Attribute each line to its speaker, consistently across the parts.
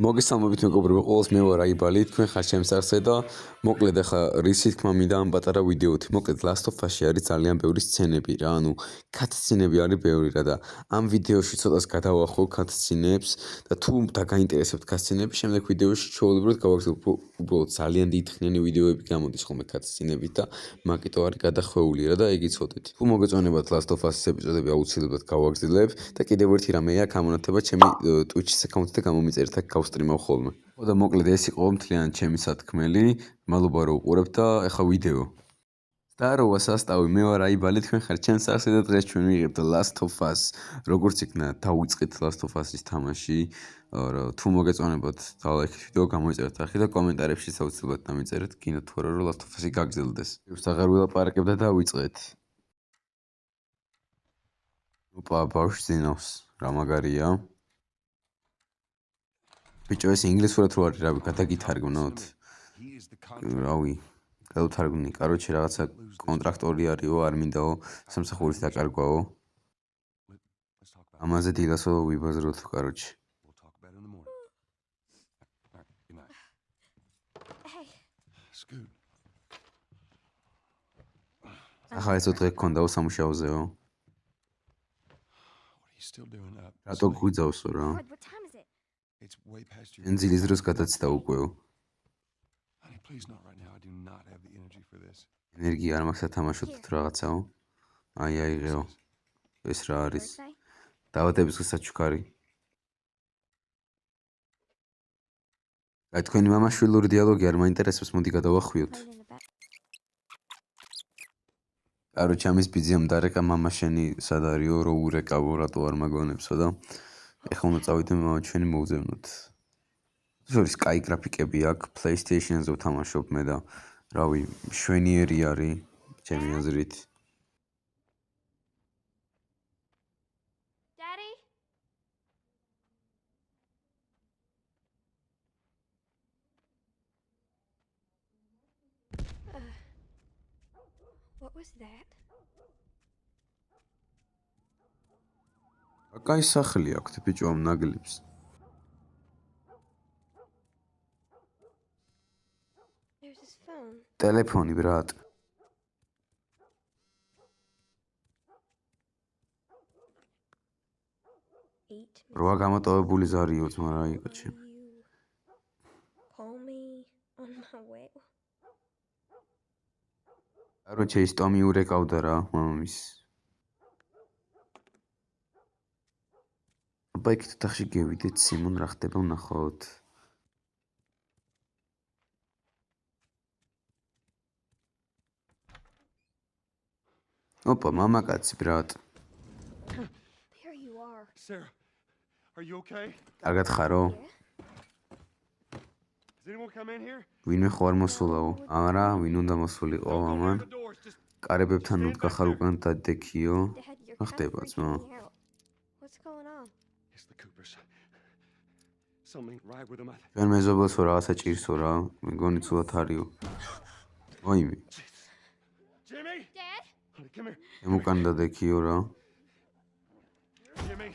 Speaker 1: მოგესალმებით მეგობრებო, ყოველს მე ვარ აიბალი, თქვენ ხართ ჩემს არხზე და მოკლედ ახლა რისი თქმა მინდა ამ პატარა ვიდეოთი. მოკლედ Last of Us-ში არის ძალიან ბევრი სცენები რა, ანუ კატსცენები არის ბევრი რა და ამ ვიდეოში ცოტას გადავახო კატსცენებს და თუ დაგაინტერესებთ კატსცენები, შემდეგ ვიდეოში ჩვეულებრივად გავაგრძელებ უბრალოდ ძალიან დიდხნიანი ვიდეოები გამოდის ხოლმე კატსცენებით და მაგიტო არის გადახვეული რა და ეგ იცოდეთ. თუ მოგეწონებათ Last of Us-ის ეპიზოდები აუცილებლად გავაგრძელებ და კიდევ ერთი რამეა გამონათება ჩემი Twitch-ის აკაუნტზე და გამომიწერეთ აქ გავსტრიმავ ხოლმე. ხო და მოკლედ ეს იყო მთლიანად ჩემი სათქმელი. მადლობა რომ უყურებთ და ახლა ვიდეო. Здорово, составы, მე ვარ აიბალი, თქვენ ხართ ჩემს არხზე და დღეს ჩვენ ვიღებთ Last of Us. როგორც იქნა, დავიწყეთ Last of Us-ის თამაში. თუ მოგეწონებათ, დალაიქეთ ვიდეო, გამოიწერეთ არხი და კომენტარებში აუცილებლად დამიწერეთ, გინდათ თუ არა რომ Last of Us-ი გაგრძელდეს. აღარ ვილაპარაკებ და დავიწყეთ. ოპა, ბავშვი ძინავს, რა მაგარია. ბიჭო, ეს ინგლისურად რო არის, რავი, გადაგითარგმნოთ. რავი, გადავთარგმნი. კაროჩე, რაღაცა კონტრაქტორი არისო, არ მინდაო სამსახურის დაკარგვაო. ამაზე დილასო ვიბაზროთ, კაროჩე. ახლა ეს დღე გქონდაო სამუშაოზეო. რატო გვიძავსო რა? ენძილის დროს გადაცდა უკვე. ენერგია არ მაქვს ათამაშოთ რაღაცაო. აიღეო. ეს რა არის? დავადების საჩუქარი. აი თქვენი მამაშვილური დიალოგი არ მაინტერესებს, მოდი გადავახვიოთ. კაროჩე, ამის ბიძიამ დარეკა მამა შენი სად არისო, რო ურეკავო, რატო არ მაგონებსო და ეხლა უნდა წავიდე მამა ჩვენი მოვძებნოთ. შორის კაი გრაფიკები აქვს, PlayStation-ზე ვთამაშობ მე და რავი, მშვენიერი არის ჩემი აზრით.
Speaker 2: Daddy? What was that?
Speaker 1: კაი სახლი აქვს ბიჭო ამ ნაგლებს.
Speaker 2: There's his phone.
Speaker 1: ტელეფონი ბრატ.
Speaker 2: 8
Speaker 1: რვა გამოტოვებული ზარიო ძმა რა იკაჩი.
Speaker 2: Call me on my way.
Speaker 1: კაროჩე, ის ტომი ურეკავდა რა მამის. აბა იქ ოთახში გევიდეთ, სიმონ რა ხდება ვნახოთ. ოპა, მამაკაცი ბრატ.
Speaker 2: There you are.
Speaker 3: Sarah, are you okay?
Speaker 1: კარგად ხარო?
Speaker 2: Yeah?
Speaker 3: Has anyone come in here?
Speaker 1: ვინმე ხო არ მოსულაო? არა, ვინ უნდა მოსულიყო ამან?
Speaker 3: The doors, just
Speaker 1: კარებებთან უდგა ხარ უკან დადექიო.
Speaker 2: Dad, you're
Speaker 1: რა ხდება
Speaker 2: constantly
Speaker 1: ძმა?
Speaker 2: freaking out. What's going on?
Speaker 3: it's the Coopers. Something right with them.
Speaker 1: ჩვენ მეზობელსო რაღაცა ჭირსო რა, მეგონი ცუდად არისო. ოიმე,
Speaker 3: Jimmy,
Speaker 2: Dad?
Speaker 3: honey, come here.
Speaker 1: ემ უკან დადექიო რა.
Speaker 3: Jimmy.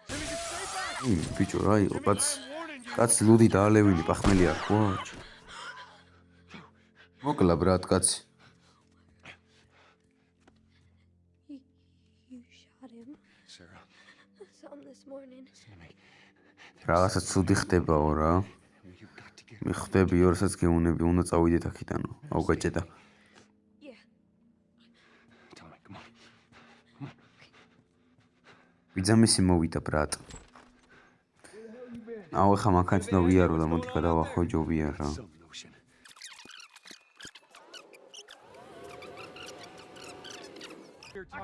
Speaker 3: Jimmy, just stay back.
Speaker 1: ოიმე, ბიჭო რა იყო,
Speaker 3: Jimmy,
Speaker 1: კაც
Speaker 3: I'm warning you.
Speaker 1: კაც ლუდი დაალევინი პახმელი არ ხوارჩ. მოკლა ბრატ კაცი.
Speaker 2: You shot him.
Speaker 3: Sarah,
Speaker 2: I saw him this morning.
Speaker 3: Jimmy,
Speaker 1: რაღაცა ცუდი ხდებაო რა.
Speaker 3: you got to get.
Speaker 1: მე ხვდები, როდესაც გეუნები, უნდა წავიდეთ აქედანო. აუგაჭედა.
Speaker 2: Yeah.
Speaker 3: Tell me, come on.
Speaker 1: ვიძამისი მოვიდა ბრატ. აუ ახლა მანქანით უნდა ვიარო და მოდი გადავახო ჯობია რა.
Speaker 3: Some notion.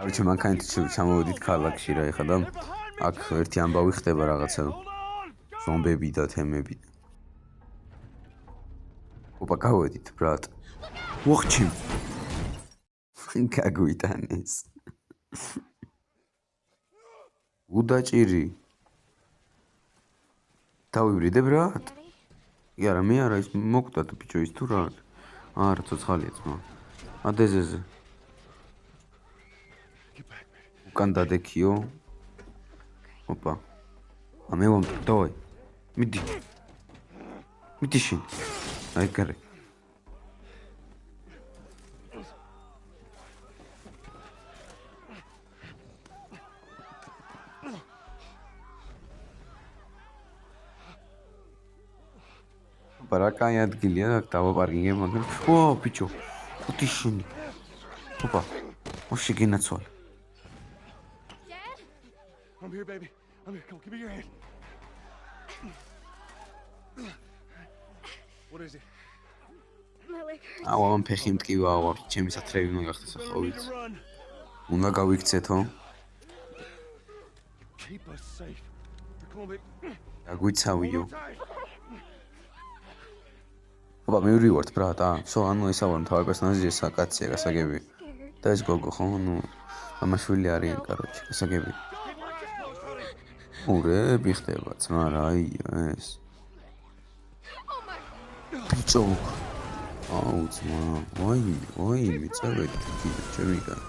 Speaker 1: არჩე მანქანით ჩამოვედით ქალაქში რა ეხლა და აქ ერთი ამბავი ხდება რაღაცა. ზომბები და თემები. ოპა გავედით ბრატ. უხჩი. გაგვიტანეს. უდაჭირი. დავიბრიდე ბრატ.
Speaker 2: Daddy?
Speaker 1: კი არა, მე არა ის მოკვდა ბიჭო ის თუ რა. არა, ცოცხალია ძმა. ადეზეზე.
Speaker 3: Get back, man.
Speaker 1: უკან დადექიო. ოპა. მე მომწ დავай. მიდი. მიდი შენ. აი გარე. Bara კაი ადგილია აქ დავაპარკინგე მაგრამ ო ბიჭო უთი შენი ოპა ოშე გენაცვალ
Speaker 2: Dad?
Speaker 3: I'm here, baby. I'm here. Come on, give me your hand. What is it?
Speaker 2: My leg hurts.
Speaker 1: აუ ამ ფეხი მტკივა ვარ ჩემი სატრევი უნდა გახდეს ახლა
Speaker 3: We need
Speaker 1: ვიცი
Speaker 3: to run.
Speaker 1: უნდა გავიქცეთო
Speaker 3: Keep us safe. Come on, baby.
Speaker 1: გაგვიცავიო
Speaker 3: Hold on tight.
Speaker 1: ოპა მე ვრივართ ბრატა სო ანუ ესა ვარ თავი პერსონაჟი ესა კაცია გასაგები
Speaker 2: Scared.
Speaker 1: და ეს გოგო ხო ნუ მამაშვილი არიან კაროჩი გასაგები ურები ხდება ძმა რა აია ეს
Speaker 2: Oh my.
Speaker 1: ბიჭო აუ ძმა ვაიმე წავედი კიდე ჩემიდან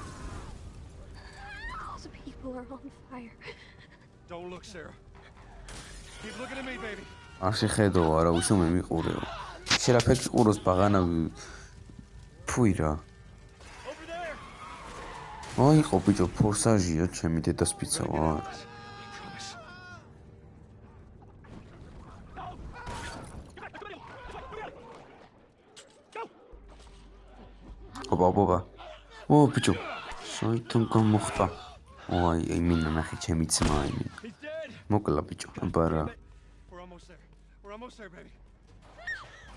Speaker 2: Those people are on fire.
Speaker 3: Don't look, Sarah. Keep looking at me, baby.
Speaker 1: არ შეხედო არა უშო მე მიყურეო შერაფეთ ყუროს ბაღანა ფუი რა
Speaker 3: Over there.
Speaker 1: აი ყო ბიჭო ფორსაჟია ჩემი დედასპიცა ვარ
Speaker 3: Promise.
Speaker 1: ოპა ო ბიჭო საერთოდ გამოხდა აი მინა ნახე ჩემი ძმა აი
Speaker 3: He's dead.
Speaker 1: მოკლა ბიჭო აბარა
Speaker 3: We're almost there. We're almost there, baby.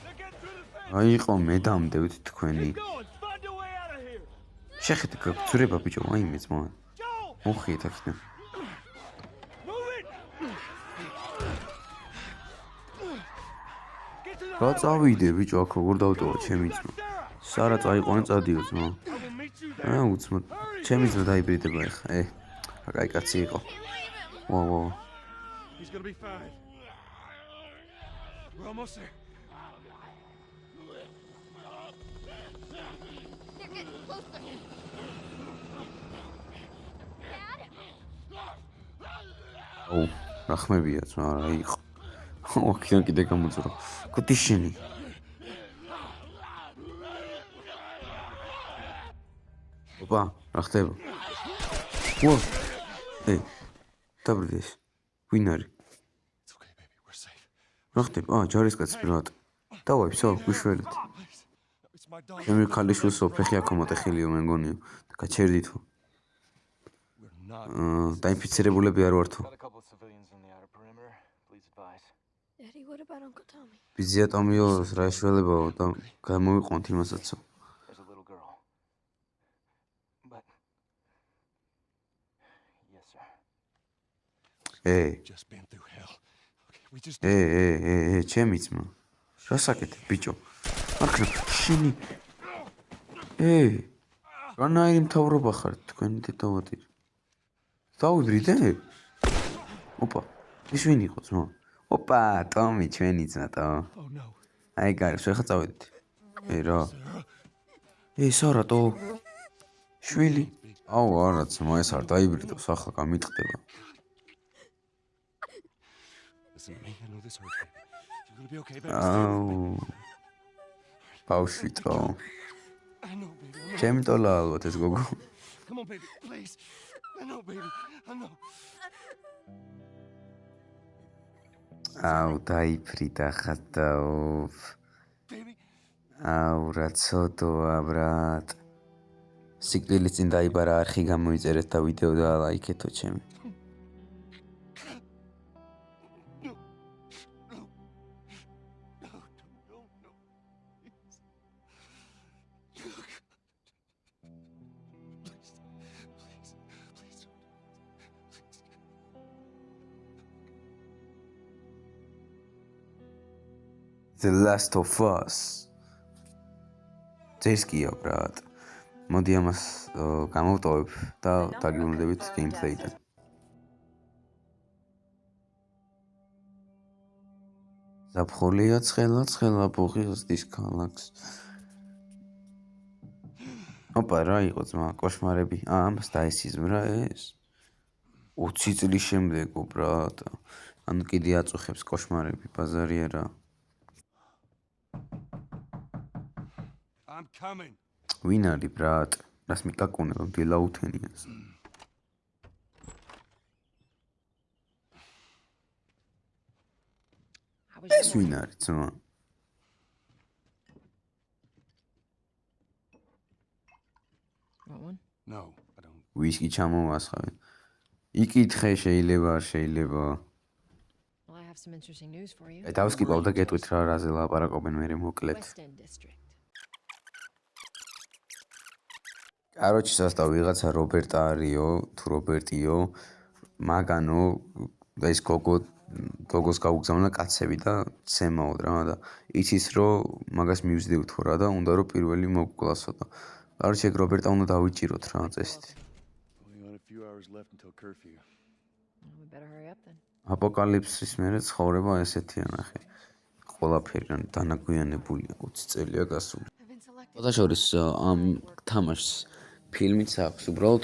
Speaker 3: They're getting through the fence.
Speaker 1: აი ყო მე დამდევთ თქვენი
Speaker 3: Keep going. Find a way out of here.
Speaker 1: შეხედე გაგწურება ბიჭო აი მე ძმა
Speaker 3: Joe,
Speaker 1: მოხიეთ აქედან
Speaker 3: move it. Get to the
Speaker 1: რა
Speaker 3: highway.
Speaker 1: წავიდე ბიჭო აქ როგორ დავტოვა ჩემი ძმა
Speaker 3: Sarah,
Speaker 1: სარა წაიყვანე წადიო ძმა
Speaker 3: I will meet you there.
Speaker 1: აუ ძმა ჩემი ძმა დაიბრიდება ეხა აკაი კაცი იყო ვა
Speaker 3: He's gonna be fine. We're almost there.
Speaker 2: They're getting closer. Dad?
Speaker 1: აუ რა ხმებია ძმა რა იყო აქედან კიდე გამოძრო კუთი შენი ოპა რა ხდება ვა დაბრდეს ვინ არის
Speaker 3: It's okay, baby. We're safe.
Speaker 1: რა ხდება ჯარისკაცი ბრატ დავაი всё გუშველეთ
Speaker 3: Please. It's my daughter.
Speaker 1: ჩემი ქალიშვილსო ფეხი აქ მომატეხილიო მე მგონიო და გაჩერდითო
Speaker 3: We're not.
Speaker 1: დაინფიცირებულები არ ვართო
Speaker 4: Got a couple of civilians on the outer perimeter. Please advise.
Speaker 2: Daddy, what about Uncle Tommy?
Speaker 1: ბიზიატომიო რა შველებაო და გამოვიყვანთ იმასაცო
Speaker 4: There's a little girl. But yes, sir.
Speaker 3: Just been through hell. Okay, we just.
Speaker 1: ჩემი ძმა რა საკეთე ბიჭო აქ შენი რანაირი მთავრობა ხარ თქვენი დედავადი დავიბრიდე ოპა ის ვინ იყო ძმა ოპა ტომი ჩვენი ძმა ტო
Speaker 3: Oh no.
Speaker 1: აი გარს ხა წავედით რა სარა ტო შვილი აუ არა ძმა ეს არ დაიბრიდოს ახლა გამიტყდება
Speaker 3: Listen to me. I know this hurts, baby. You're gonna be okay, baby.
Speaker 1: აუ ბავშვი ტო
Speaker 3: I know, baby. I know.
Speaker 1: ჩემი ტოლა ალბათ ეს გოგო
Speaker 3: Come on, baby. Please. I know, baby. I know.
Speaker 1: აუ დაიფრიდა ხატაო
Speaker 3: Baby.
Speaker 1: აუ რა ცოდოა ბრატ სიკვდილის წინ დაიბარა არხი გამოიწერეთ და ვიდეო დაალაიქეთო ჩემი
Speaker 3: No. No. No. No. No. Please. Please. Please. Please.
Speaker 1: The Last of Us წესკია ბრატ მოდი ამას გამოვტოვებ და დაგიბრუნდებით გეიმპლეიდან ზაფხულია ცხელა ბუღის დისკალაქს ოპა რა იყო ძმა კოშმარები ამას დაესიზმრა ეს 20 წლის შემდეგ ბრატ ანუ კიდე აწუხებს კოშმარები, ბაზარია რა.
Speaker 3: I'm coming.
Speaker 1: ვინ არის ბრატ? რას მიკაკუნება დილაუთენიას? ეს ვინ არის ძმა?
Speaker 5: Want one?
Speaker 3: No, I don't.
Speaker 1: ვისკი ჩამოვასხავე. იკითხე შეიძლება არ შეიძლება.
Speaker 5: Well, I have some interesting news for you.
Speaker 1: თავს კი პავდა გეტყვით რა რაზე ლაპარაკობენ მე მოკლედ.
Speaker 5: West End District.
Speaker 1: კაროჩი სასტავ ვიღაცა რობერტა არისო, თუ რობერტიო, მაგანო და ის გოგოს გაუგზავნა კაცები და ცემაოდ რა და იცის რომ მაგას მივსდევთ ხო რა და უნდა რომ პირველი მოგკლასო და კაროჩი ეგ რობერტა უნდა დავიჭიროთ რა წესით.
Speaker 3: Only got a few hours left until curfew.
Speaker 5: Well, we better hurry up then.
Speaker 1: აპოკალიფსის მერე ცხოვრება ესეთია ნახე. ყველაფერი დანაგვიანებულია 20 წელია გასული.
Speaker 2: I've been selected.
Speaker 1: შესაძლოა ამ თამაშს ფილმიც აქვს, უბრალოდ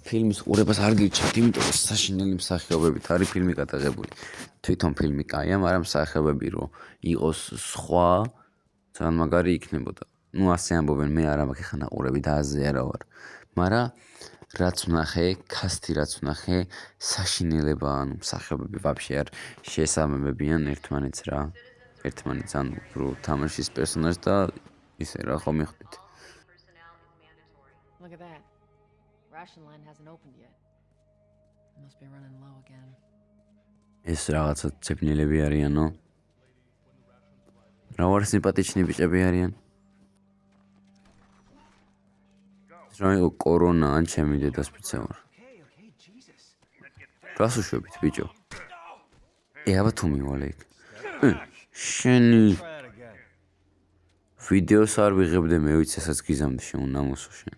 Speaker 1: ფილმის ყურებას არ გირჩევთ, იმიტომ რომ საშინელი მსახიობებით არის ფილმი გადაღებული. თვითონ ფილმი კაია, მაგრამ მსახიობები რო იყოს სხვა, ძალიან მაგარი იქნებოდა. ნუ ასე ამბობენ, მე არ მაქვს ხან აყურები და აზე არა ვარ. მაგრამ რაც ვნახე, კასტი რაც ვნახე, საშინელება, ანუ მსახიობები ვაფშე არ შესამემებიან ერთმანეთს რა. ერთმანეთს ანუ რო თამაშის პერსონაჟს და ისე რა ხო მიხვდით.
Speaker 5: Look at that. Ration line hasn't opened yet. Must be running low again.
Speaker 1: ეს რაღაცა ცეფნილები არიანო. რა ვარ სიმპათიჩნი ბიჭები არიან. რა იყო კორონა ან ჩემი დედას პიცა ვარ.
Speaker 4: Okay, Jesus.
Speaker 1: რას უშვებით ბიჭო? აბა თუ მივალე იქ. შენი
Speaker 4: Try that again.
Speaker 1: ვიდეოს არ ვიღებდე მე ვიცი ესაც გიზამდი შეუნამოსო შენ.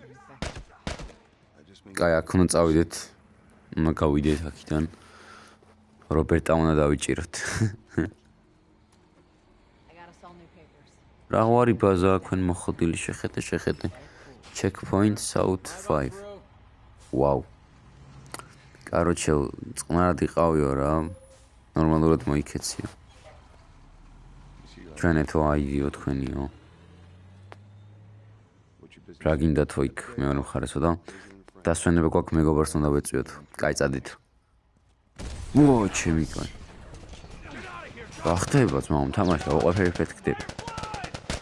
Speaker 3: I just mean
Speaker 1: კაი აქ უნდა წავიდეთ. უნდა გავიდეთ აქიდან. რობერტა უნდა დავიჭიროთ.
Speaker 5: I gotta sell new papers.
Speaker 1: რა ვარი ბაზა აქვენ მოხდილი შეხედე. Checkpoint South 5. Wow. კაროჩე წყნარად იყავიო რა. ნორმალურად მოიქეციო. ჩვენეთო აიდიო თქვენიო.
Speaker 3: what your business.
Speaker 1: რა გინდათო იქ მეორე მხარესო და დასვენება გვაქვს მეგობარს უნდა ვეწვიოთ. კაი წადით. ო ჩემი კაი. გახდება ძმაო თამაში ყველაფერი ფეთქდება.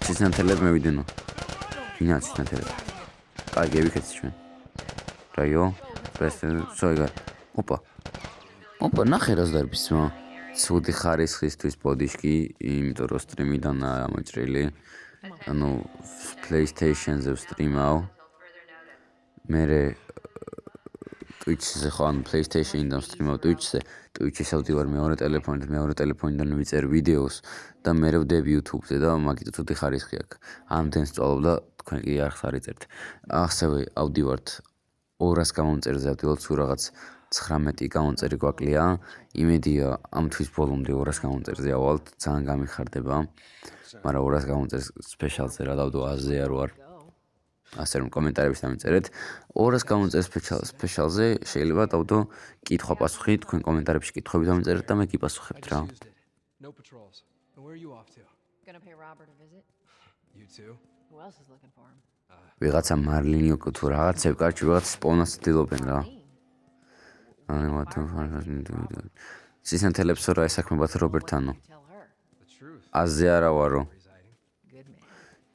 Speaker 1: ცისნათელებ მევიდენო. ვინა ცისნათელებ. კაი გევიქეცი ჩვენ. რაიო? სოიგა. ოპა ნახე რას დარბის ძმა. ცუდი ხარისხისთვის ბოდიშკი, იმიტომ რომ სტრიმიდანაა ამოჭრილი. ანუ PlayStation-ზე ვსტრიმავ. მერე Twitch-ზე ხო ანუ PlayStation-დან ვსტრიმავ Twitch-ზე. Twitch-ის ავდივარ მეორე ტელეფონიდან ვიწერ ვიდეოს და მერე ვდები YouTube-ზე და მაგით ცუდი ხარისხი აქვს. ამდენს ვწვალობ და თქვენ კი არ ხარიწერთ. ასევე ავდივართ 200 გამომწერზე ავდივართ სულ რაღაც 19 გამომწერი გვაკლია. იმედია ამ თვის ბოლომდე 200 გამომწერზე ავალთ, ძალიან გამიხარდება. მაგრამ 200 გამომწერს სპეციალზე რა დავდო 100-ზე არ ვარ. ასე რომ კომენტარებში დამიწერეთ. 200 გამომწერს სპეციალზე შეიძლება დავდო კითხვა-პასუხი, თქვენ კომენტარებში კითხვები დამიწერეთ და მე გიპასუხებთ რა.
Speaker 6: Just used it. No patrols. And where are you off to?
Speaker 5: Gonna pay Robert a visit?
Speaker 6: You too?
Speaker 5: Who else is looking for him?
Speaker 1: ვიღაცა მარლინიო თუ რაღაცები კარჩი ვიღაცა სპონას ცდილობენ რა. აი ვათო სისანთელებსო რა ესაქმებათ რობერტანო.
Speaker 5: Tell her.
Speaker 6: The truth.
Speaker 1: აზე არა ვარო.
Speaker 6: Residing.
Speaker 5: Good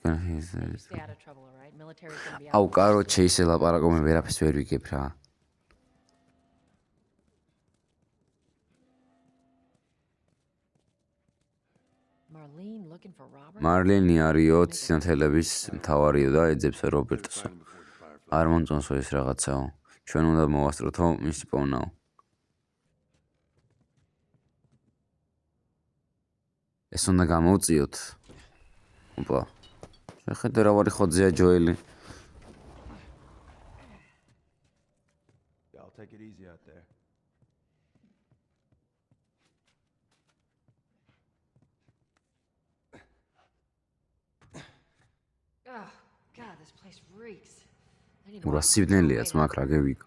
Speaker 5: man. Stay out of trouble, all right? Military's gonna be out.
Speaker 1: აუ კაროჩე ისე ლაპარაკობენ ვერაფერს ვერ ვიგებ რა.
Speaker 5: Marlene looking for Robert?
Speaker 1: მარლინი არისო სისანთელების მთავარიო და ეძებს რობერტსო. არ მომწონსო ეს რაღაცაო. ჩვენ უნდა მოვასწროთო მისი პოვნაო. ეს უნდა გამოვწიოთ. ოპა. შეხედე რა ვარი ხოძეა ჯოელი.
Speaker 4: Y'all take it easy out there.
Speaker 5: Oh, God, this place reeks. I need to
Speaker 1: ურა
Speaker 5: walk
Speaker 1: სიბნელია
Speaker 5: away.
Speaker 1: ძმაკ რა გევიგო.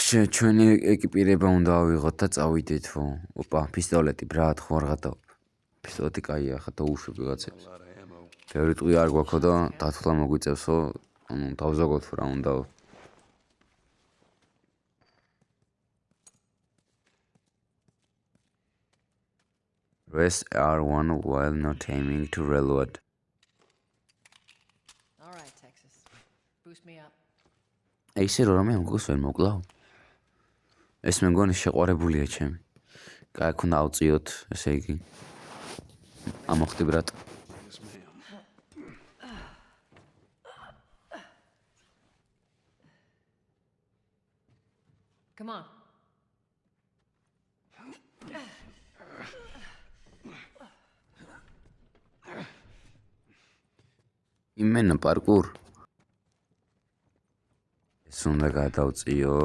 Speaker 1: ჩვენი ეკიპირება უნდა ავიღოთ და წავიდეთ, ხო? ოპა, პისტოლეტი, ბრატ, ხო არ გადავ. პისტოლეტი კაია, ხა დაუშვებ ვიღაცებს.
Speaker 3: A lot of ammo.
Speaker 1: ბევრი ტყვი არ გვაქვს და დათვლა მოგვიწევსო, ანუ დავზოგოთ რა უნდა. Press R1 while not aiming to reload.
Speaker 5: All right, Texas. Boost me up.
Speaker 1: ისე რომ რამე ამგოს ვერ მოკლავ. ეს მე მგონი შეყვარებულია ჩემი. კაი, ქნა ავწიოთ, ესე იგი. ამოხდი ბრატ.
Speaker 3: Yes, ma'am.
Speaker 5: Come on.
Speaker 1: იმენა პარკურ. ეს უნდა გადავწიო.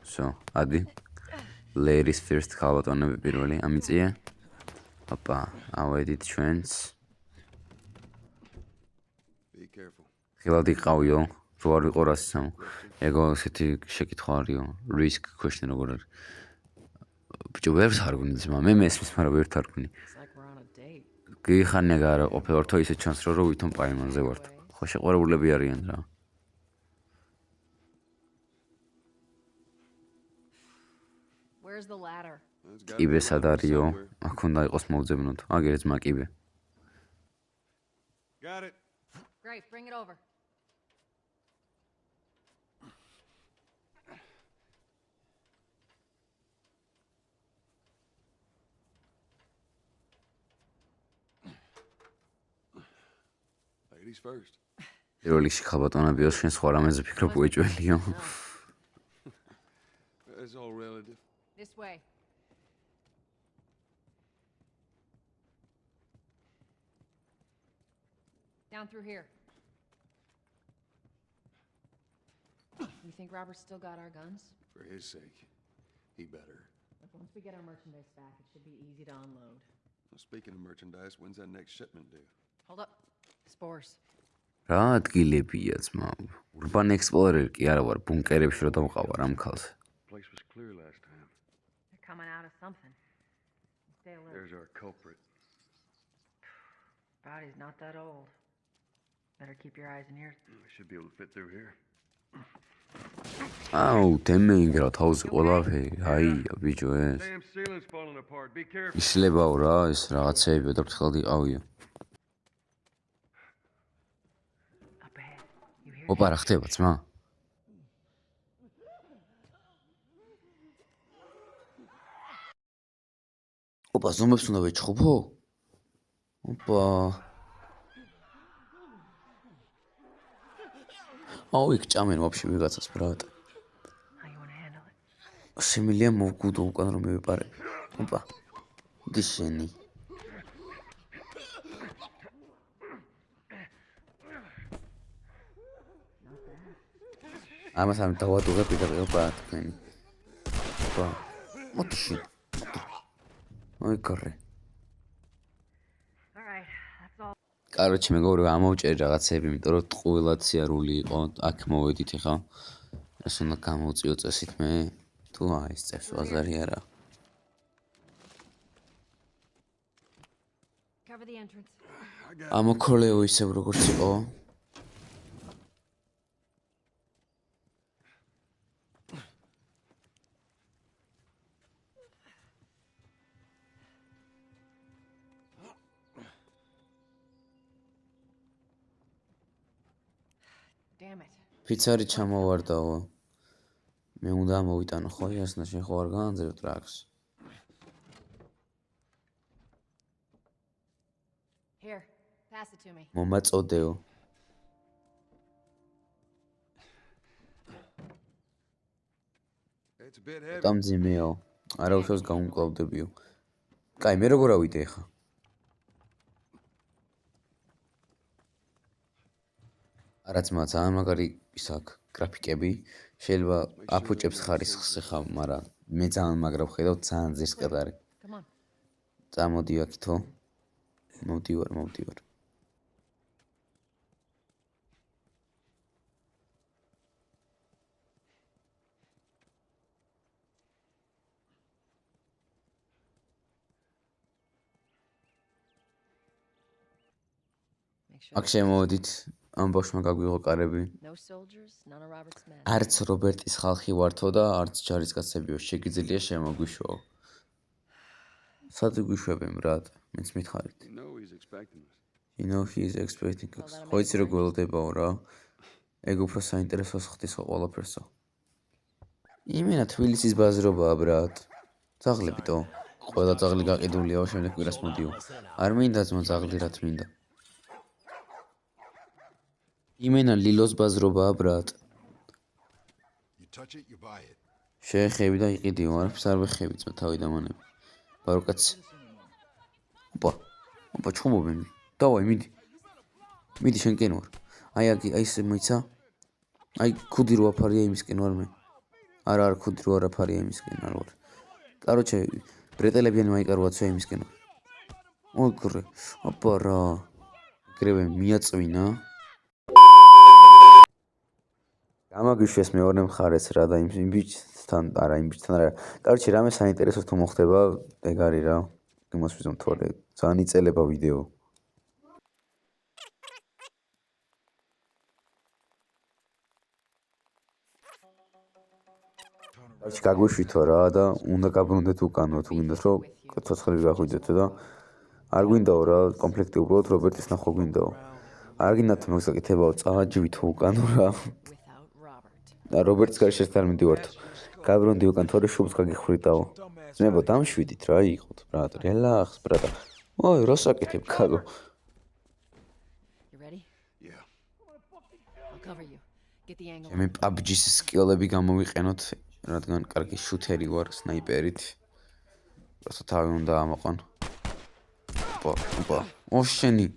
Speaker 1: Всё, ადი. Ladies first ხალბატონები პირველი, ამიწია. ოპა, ავედით ჩვენს.
Speaker 3: Be careful.
Speaker 1: ხილად იყავიო, რო არ ვიყო რასისამო. ეგო ესეთი შეკითხვა არისო, risk question როგორ არის. ბიჭო, ვერ თარგმნი ძმა, მე მესმის, მაგრამ ვერ თარგმნი.
Speaker 5: It's like we're on a date.
Speaker 1: გიხანია არა ყოფილ ორთო ისე ჩანს რომ ვითომ პაიმანზე ვართ. ხო შეყვარებულები არიან რა.
Speaker 5: Where's the ladder?
Speaker 3: It's gotta
Speaker 1: კიბე
Speaker 3: be
Speaker 1: სად
Speaker 3: around
Speaker 1: არისო?
Speaker 3: somewhere.
Speaker 1: აქ უნდა იყოს მოუძებნოთ. აგერე ძმა კიბე.
Speaker 3: Got it.
Speaker 5: Great, bring it over.
Speaker 3: Ladies first.
Speaker 1: პირველ რიგში ხალბატონებიო, შენ სხვა რამეზე ფიქრობ უეჭველიო.
Speaker 3: It's all relative.
Speaker 5: This way. Down through here. You think Robert's still got our guns?
Speaker 3: For his sake, he better.
Speaker 5: Look, once we get our merchandise back, it should be easy to unload.
Speaker 3: Well, speaking of merchandise, when's that next shipment due?
Speaker 5: Hold up. Spores.
Speaker 1: რა ადგილებია ძმა? Urban Explorer კი არა ვარ, ბუნკერებში რომ დავყავარ ამ ქალს.
Speaker 3: Place was clear last time.
Speaker 5: They're coming out of something. Stay alert.
Speaker 3: There's our culprit.
Speaker 5: Body's not that old. Better keep your eyes and ears.
Speaker 3: We should be able to fit through here.
Speaker 1: აუ, დემეინგ რა თავზე ყველაფერი, აია ბიჭო ეს.
Speaker 3: Damn ceiling's falling apart. Be careful.
Speaker 1: ისლებაო რა, ეს რაღაცეები და ფრთხილად იყავიო.
Speaker 5: Up ahead. You hear?
Speaker 1: ოპა რა ხდება ძმა? ოპა ზომებს უნდა ვეჩხუბო? ოპა. აუ, იქ ჭამენ ვაფშე ვიღაცას ბრატ.
Speaker 5: How you want to handle it?
Speaker 1: შემიძლია მოვგუდო უკან რომ მივიპარე. ოპა. დი შენი. ამას ამ დავადუღებ ოპა თქვენი. ოპა. მოთში. ой კორე.
Speaker 5: All right, that's all.
Speaker 1: კაროჩე მეგობრებო, ამოვჭერი რაღაცეები, იმიტომ რომ ტყუილად სიარული იყო. აქ მოვედით ახლა. ეს უნდა გამოვწიო წესით მე. თუ აი ეს წეს ვაზარი არა.
Speaker 5: Cover the entrance.
Speaker 1: ამოქოლეო ისევ როგორც იყო.
Speaker 5: Damn it.
Speaker 1: ფიცარი ჩამოვარდაო. მე უნდა მოვიტანო ხო იასნა, შენ ხო არ გაანძევ ტრაქს.
Speaker 5: Here, pass it to me.
Speaker 1: მომაწოდეო.
Speaker 3: It's a bit heavy.
Speaker 1: დამძიმეო. არა უშავს გამომკლავდებიო. კაი, მე როგორ ავიდე ახლა? არა ძმა, ძალიან მაგარი ის აქვს გრაფიკები. შეიძლება აფუჭებს ხარისხს ახლა, მაგრამ მე ძალიან მაგრა ვხედავ, ძალიან ძირსკად არის.
Speaker 5: Come on.
Speaker 1: წამოდი აქითო. მოვდივარ.
Speaker 5: sure.
Speaker 1: აქ შემოვედით ამ ბავშვმა გაგვიღო კარები.
Speaker 5: No soldiers, none of Robert's men.
Speaker 1: არც რობერტის ხალხი ვართო და არც ჯარისკაცებიო, შეგიძლია შემოგვიშვაო. სად გვიშვებენ, ბრატ? მეც მითხარით.
Speaker 3: You know he's expecting us.
Speaker 1: You know he is expecting us. ხო იცი რომ გველოდებაო რა. ეგ უფრო საინტერესოს ხდის ხო ყველაფერსო. იმენა თბილისის ბაზრობაა, ბრატ. ძაღლებიტო. ყველა ძაღლი გაყიდულიაო, შემდეგ კვირას მოდიო. არ მინდა ძმა ძაღლი რა თმინდა. იმენა ლილოს ბაზრობაა, ბრატ.
Speaker 7: You touch it, you buy it.
Speaker 1: შეეხები და იყიდიო, არაფერს არ ვეხები ძმა თავი დამანები. ბაროკაც. ოპა, ჩხუბობენ. დავაი, მიდი. მიდი შენკენ ვარ. აი ეს მოიცა. აი ქუდი რო აფარია იმისკენ ვარ მე. არა ქუდი რო არ აფარია იმისკენ არ ვარ. კაროჩე, ბრეტელებიანი მაიკარვაცია იმისკენ ვარ. ой გრე. ოპა რა. გრევე მიაწვინა. გამაგიშვეს მეორე მხარეს რა და იმ ბიჭთან არა იმ ბიჭთან არა. კაროჩე რამე საინტერესო თუ მოხდება, ეგ არის რა. იმას ვიზამ თორე ძალიან იწელება ვიდეო. კაროჩე გაგვიშვითო რა და უნდა გაბრუნდეთ უკანო თუ გინდათ რომ ცოცხლები გახვიდეთ და არ გვინდაო რა კომპლექტი უბრალოდ რობერტის ნახვა გვინდაო. არ გინდათ მოგსაკეთებაო წააჯვითო უკანო რა. და რობერტს გარშეს არ მიდივართ. გაბრუნდი უკან თორე შუბს გაგიხრიტაო. ძმებო დამშვიდით რა იყოთ ბრატ. რელაქს ბრატა. ой, როსაკეთებ ქალო.
Speaker 5: You ready?
Speaker 7: Yeah.
Speaker 5: I'll cover you. Get the angle.
Speaker 1: მე PUBG-ის სკილები გამოვიყენოთ, რადგან კარგი შუთერი ვარ სნაიპერით. просто თავი უნდა ამაყან. ოპა. ოშენი.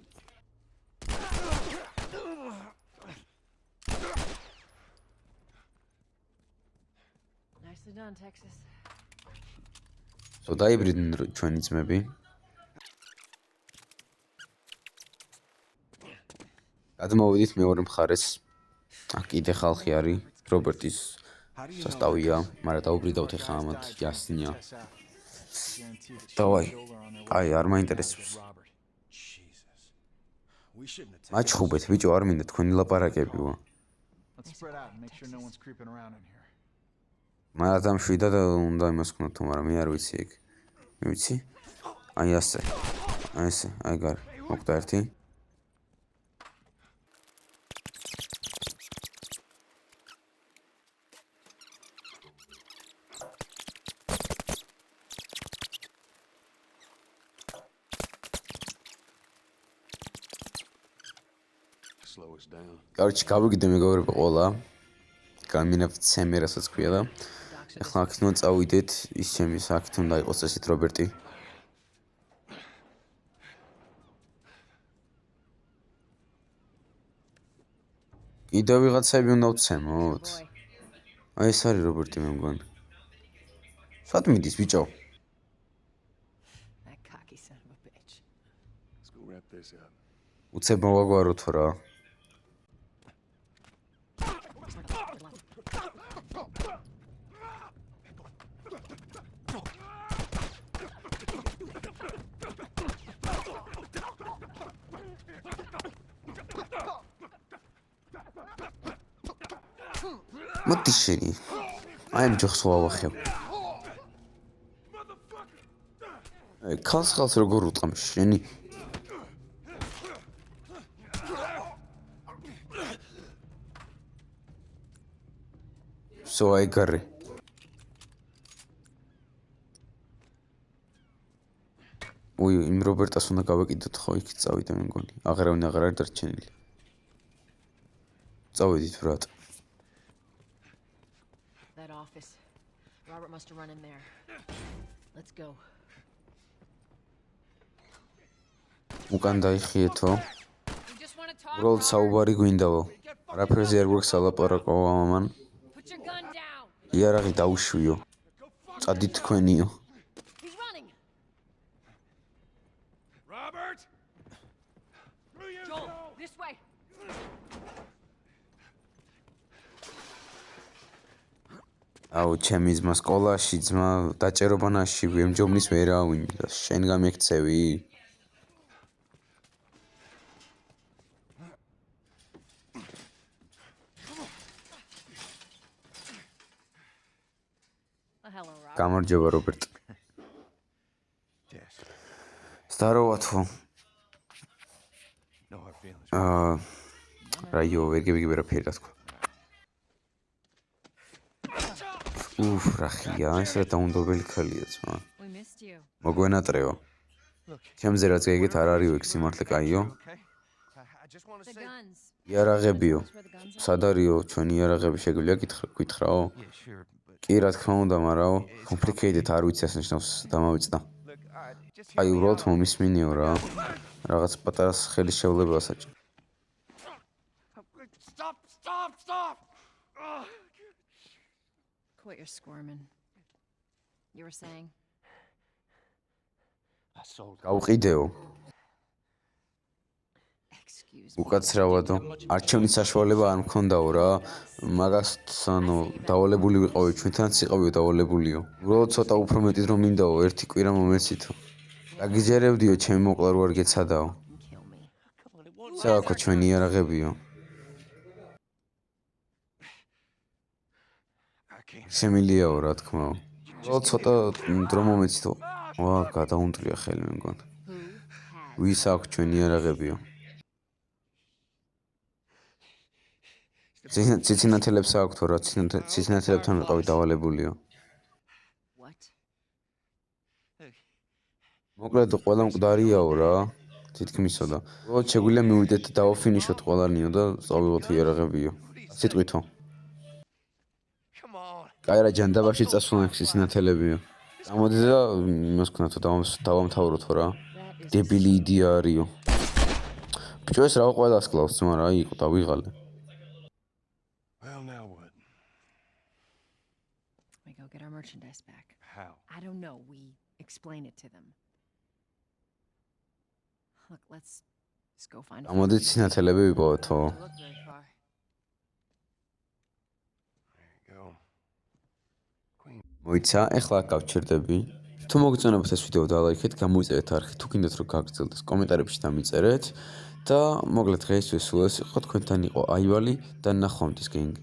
Speaker 5: Nicely done, Texas.
Speaker 1: დაიბრიდნენ ჩვენი ძმები. გადმოვიდით მეორე მხარეს. აქ კიდე ხალხი არის, რობერტის სასტავია, მაგრამ დაუბრიდავთ ეხა ამათ იასნია. დავაი. აი, არ მაინტერესებს.
Speaker 7: Jesus. We shouldn't have
Speaker 1: მაჩხუბეთ, ბიჭო, არ მინდა თქვენი ლაპარაკებიო.
Speaker 4: Let's spread out and make sure no one's creeping around in here.
Speaker 1: მაგრამ დამშვიდა და უნდა იმას ვქნათ თუ, მაგრამ მე არ ვიცი ეგ. მე ვიცი? აი ასე. აი ესე, აი გარ. მოკვდა ერთი.
Speaker 3: Slow us down.
Speaker 1: კაროჩე, გავიგდე მეგობრებო ყველა. გამინაცემე რასაც ქვია და ახლა აქ უნდა წავიდეთ, ის ჩემი აქ უნდა იყოს ესეთ რობერტი. კიდევ ვიღაცები უნდა ვცემოთ. აი ეს არის რობერტი მე მგონი. სად მიდის ბიჭო?
Speaker 5: That cocky son of a bitch.
Speaker 3: Let's go wrap this up.
Speaker 1: უცებ მოვაგვაროთ რა. მოდი შენი. აი ჯოხს ვავახებ. აი ხალხს როგორ უტყამ შენი? სო აი გარე. ой, იმ რობერტას უნდა გავეკიდოთ ხო იქ წავიდე მე მგონი. აღარავინ აღარ არის დარჩენილი. წავედით ბრატ.
Speaker 5: That office. Robert must have run in there. Let's go.
Speaker 1: უკან დაიხიეთო.
Speaker 5: We just want to talk.
Speaker 1: უბრალოდ საუბარი გვინდაო. არაფერზე არ გვაქვს სალაპარაკო ამან.
Speaker 5: Put your gun down.
Speaker 1: იარაღი დაუშვიო. წადით თქვენიო.
Speaker 5: He's running.
Speaker 3: Robert! Through you
Speaker 5: Joel,
Speaker 3: go!
Speaker 5: this way.
Speaker 1: აუ ჩემი ძმა სკოლაში ძმა დაჭერობანაში ვემჯობნის ვერავინ და შენ გამექცევი?
Speaker 5: hello, Rob.
Speaker 1: გამარჯობა რობერტ.
Speaker 7: Jess.
Speaker 1: Здорово თო.
Speaker 7: No hard feelings.
Speaker 1: რაიო, ვერ გებიგი ვერაფერი რა თქვა. რა ხია, ეს რა დაუნდობელი ქალია ძმა.
Speaker 5: We missed you.
Speaker 1: მოგვენატრეო. ჩემზე რაც გეგეთ არ არის ეგ სიმართლე კაიო.
Speaker 7: Okay? I just want to
Speaker 5: The
Speaker 7: say.
Speaker 5: guns.
Speaker 1: იარაღებიო.
Speaker 5: That's where the guns are.
Speaker 1: სად არისო ჩვენი იარაღები შეგვიძლია გითხრაო?
Speaker 7: Yeah, sure, but
Speaker 1: კი რა თქმა უნდა, მარაო, complicated არ ვიცი ასე ნიშნავს დამავიწყდა.
Speaker 7: look, just
Speaker 1: აი
Speaker 7: hear me
Speaker 1: უბრალოდ
Speaker 7: out.
Speaker 1: მომისმინიო რა. რაღაც პატარა ხელის შევლება საჭირო.
Speaker 3: Stop! Ugh.
Speaker 5: Quit your squirming. You were saying?
Speaker 7: I sold.
Speaker 1: გავყიდეო.
Speaker 5: Excuse me.
Speaker 1: უკაცრავადო. არჩევნის საშუალება არ მქონდაო რა. მაგას ანუ დავალებული ვიყავი ჩვენთანაც იყავიო დავალებულიო. უბრალოდ ცოტა უფრო მეტიც რომ მინდაო ერთი კვირა მომეცითო. დაგიჯერებდიო ჩემი მოკლა რო არ გეცადაო.
Speaker 5: Kill me.
Speaker 1: საერთო ჩვენი იარაღებიო.
Speaker 7: I can't.
Speaker 1: შემილიაო რა თქმაო. უბრალოდ ცოტა დრო მომეცითო. ვა, გადაუნტრია ხელი მე მგონი.
Speaker 5: Who has?
Speaker 1: ვის აქვს ჩვენი იარაღებიო? ციცინათელებს აქვს რა, ციცინათელებთან ვიყავი დავალებულიო.
Speaker 5: What?
Speaker 1: მოკლედ ყველა მკვდარიაო რა. თითქმისო და. უბრალოდ შეგვიძლია მივიდეთ და დავაფინიშოთ ყველანიო და წავიღოთ იარაღებიო. სიტყვითო.
Speaker 3: Come on.
Speaker 1: კაი რა ჯანდაბაში წასულან ციცინათელებიო. გამოდი და იმას ქნათო დავამთავროთო რა.
Speaker 5: That is
Speaker 1: დებილი იდეა არისო. ბიჭო ეს რა ყველას კლავს ძმა რა იყო დავიღალე.
Speaker 7: Well, now what?
Speaker 5: We go get our merchandise back.
Speaker 7: How?
Speaker 5: I don't know. We explain it to them. Look, let's just go find a
Speaker 1: გამოდი ციცინათელები ვიპოვეთო.
Speaker 5: Don't look very far.
Speaker 7: There you go.
Speaker 1: მოიცა, ეხლა გავჩერდები. თუ მოგწონებთ ეს ვიდეო დალაიქეთ, გამოიწერეთ არხი, თუ გინდათ რომ გაგრძელდეს, კომენტარებში დამიწერეთ და მოკლედ დღეისთვის სულ ეს იყო, თქვენთან იყო აივალი და ნახვამდის გენგი.